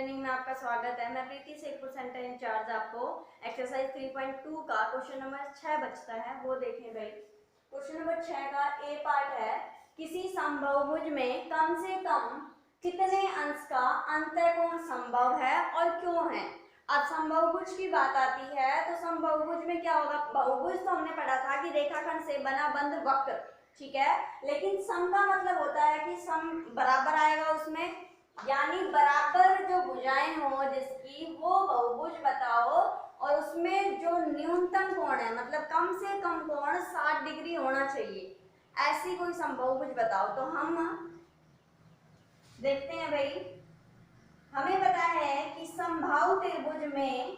Training में आपका स्वागत है। मैं प्रीति शेखपुर सेंटर इंचार्ज आपको एक्सरसाइज 3.2 का क्वेश्चन नंबर 6 बचता है वो देखें भाई। क्वेश्चन नंबर 6 का ए पार्ट है, किसी समबाहुभुज में कम से कम कितने अंश का अंतःकोण संभव है और क्यों है। अब समबाहुभुज की बात आती है तो समबाहुभुज में क्या होगा, बहुभुज तो हमने पढ़ा था कि रेखाखंड से बना बंद वक्र, ठीक है, लेकिन सम का मतलब होता है कि सम बराबर आएगा उसमें, यानी बराबर जो भुजाएं हो जिसकी वो बहुभुज बताओ और उसमें जो न्यूनतम कोण है मतलब कम से कम कोण 60 डिग्री होना चाहिए, ऐसी कोई समबाहुभुज बताओ। तो हम देखते हैं भाई, हमें पता है कि समबाहु त्रिभुज में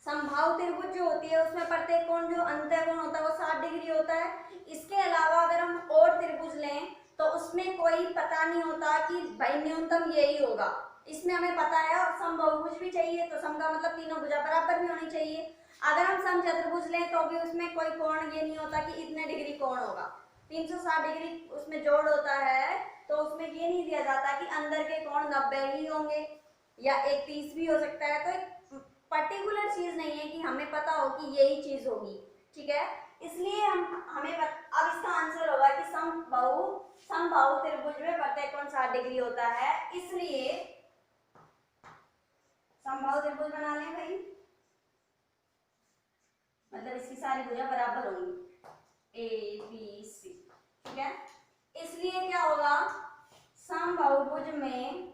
समबाहु त्रिभुज जो होती है उसमें प्रत्येक कोण जो अंतःकोण होता है वो 60 डिग्री होता है। इसके अलावा अगर हम और त्रिभुज लें तो उसमें कोई पता नहीं होता कि भाई न्यूनतम यही होगा, इसमें हमें पता है। और समबाहुभुज भी चाहिए तो सम का मतलब तीनों भुजा बराबर भी होनी चाहिए। अगर हम समचतुर्भुज लें तो भी उसमें कोई कोण ये नहीं होता कि इतने डिग्री कोण होगा, 360 डिग्री उसमें जोड़ होता है, तो उसमें ये नहीं दिया जाता कि अंदर के कोण 90 ही होंगे या 130 भी हो सकता है। तो पर्टिकुलर चीज नहीं है कि हमें पता हो कि यही चीज होगी, ठीक है। इसलिए अब इसका आंसर होगा कि समबाहु त्रिभुज में प्रत्येक कोण 60 डिग्री होता है, इसलिए समबाहु त्रिभुज बना लें भाई, मतलब इसकी सारी भुजा बराबर होंगी ए बी सी, ठीक है। इसलिए क्या होगा, समबाहुभुज में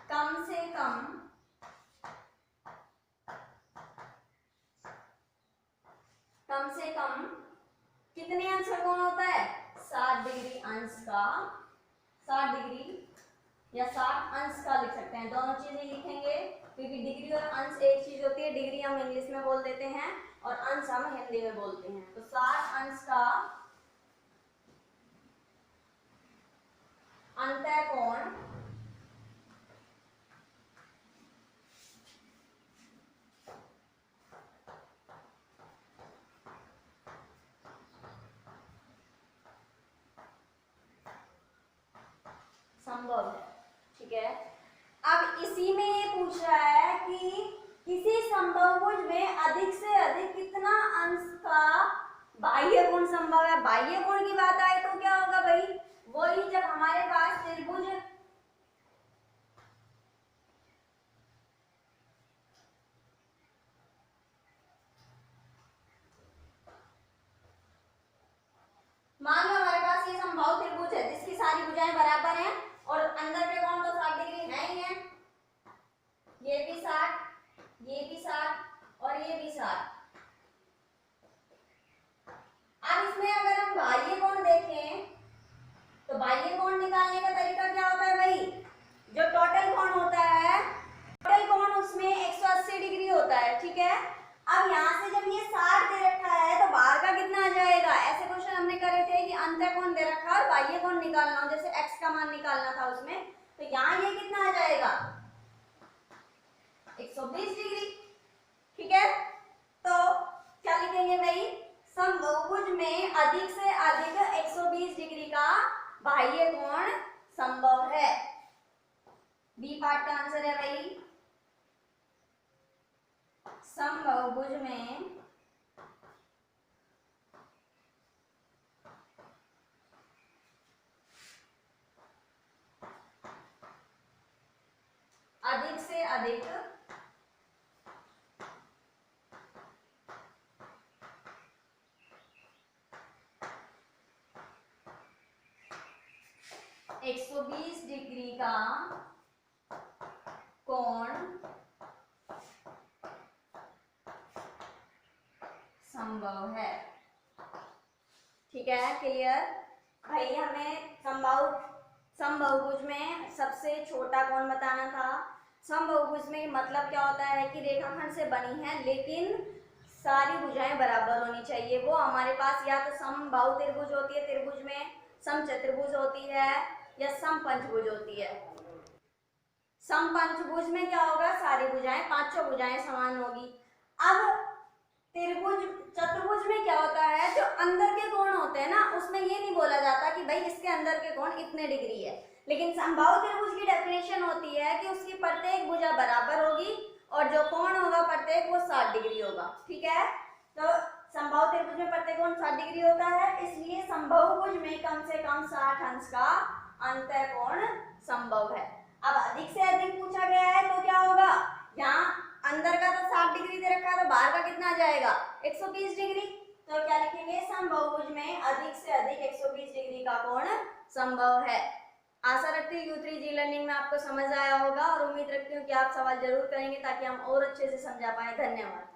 कम से कम कितने अंश का कोण होता है, 60 डिग्री अंश का, 60 डिग्री या 60 अंश का लिख सकते हैं, दोनों चीजें लिखेंगे क्योंकि डिग्री और अंश एक चीज होती है। डिग्री हम इंग्लिश में बोल देते हैं और अंश हम हिंदी में बोलते हैं। तो 60 अंश का अंतःकोण संभव है, ठीक है। अब इसी में ये पूछ रहा है कि किसी समबाहुभुज में अधिक से अधिक कितना अंश का बाह्य कोण संभव है। बाह्य कोण की बात आए तो क्या होगा भाई, वही जब हमारे पास त्रिभुज मान लो हमारे पास ये समबाहु त्रिभुज है जिसकी सारी भुजाएं बराबर हैं और अंदर के कोण तो 60 डिग्री है ही है, ये भी 60, ये भी 60 और ये भी 60। अब इसमें अगर हम बाह्य कोण देखें तो बाह्य कोण निकालने का तरीका क्या होता है भाई, जो टोटल कोण होता है, टोटल कोण उसमें 180 डिग्री होता है, ठीक है। अब यहाँ से जब ये 60 दे रखा है तो बाहर का कितना आ जाएगा, ऐसे क्वेश्चन हमने करे थे कि अंतःकोण दे रखा और बाह्य कोण निकालना हो, जैसे x का मान निकालना था उसमें, तो यहाँ ये कितना आ जाएगा 120 डिग्री, ठीक है। तो क्या लिखेंगे भाई, समबाहुभुज में अधिक से अधिक 120 डिग्री का बाह्य कोण संभव है। बी पार्ट का आंसर है भाई, समबाहुभुज में अधिक से अधिक 120 डिग्री का कोण संभव है, ठीक है, क्लियर। भाई हमें समबाहुभुज में सबसे छोटा कोण बताना था। समबाहुभुज में मतलब क्या होता है कि रेखाखंड से बनी है लेकिन सारी भुजाएं बराबर होनी चाहिए। वो हमारे पास या तो समबाहु त्रिभुज होती है, त्रिभुज में समचतुर्भुज होती है या समपंचभुज होती है। समपंचभुज में क्या होगा, सारी भुजाएं, पांचों भुजाएं समान होगी। अब त्रिभुज चतुर्भुज में क्या होता है, जो अंदर के कोण होते हैं ना, उसमें ये नहीं बोला जाता कि भाई इसके अंदर के कोण इतने डिग्री है। लेकिन समबाहु त्रिभुज की डेफिनेशन होती है कि उसकी प्रत्येक भुजा बराबर होगी और जो कोण होगा प्रत्येक वो 60 डिग्री होगा। ठीक है, तो समबाहु त्रिभुज में प्रत्येक कोण 60 डिग्री होता है, इसलिए समबाहुभुज में कम से कम 60 अंश का अंतःकोण संभव है। अब अधिक से अधिक पूछा गया है तो क्या होगा, यहाँ अंदर का तो 60 डिग्री दे रखा है तो बाहर का कितना आ जाएगा 120 डिग्री। तो क्या लिखेंगे, समबाहुभुज में अधिक से अधिक 120 डिग्री का कोण संभव है। आशा रखती हूँ U3G लर्निंग में आपको समझ आया होगा और उम्मीद रखती हूँ कि आप सवाल जरूर करेंगे ताकि हम और अच्छे से समझा पाए। धन्यवाद।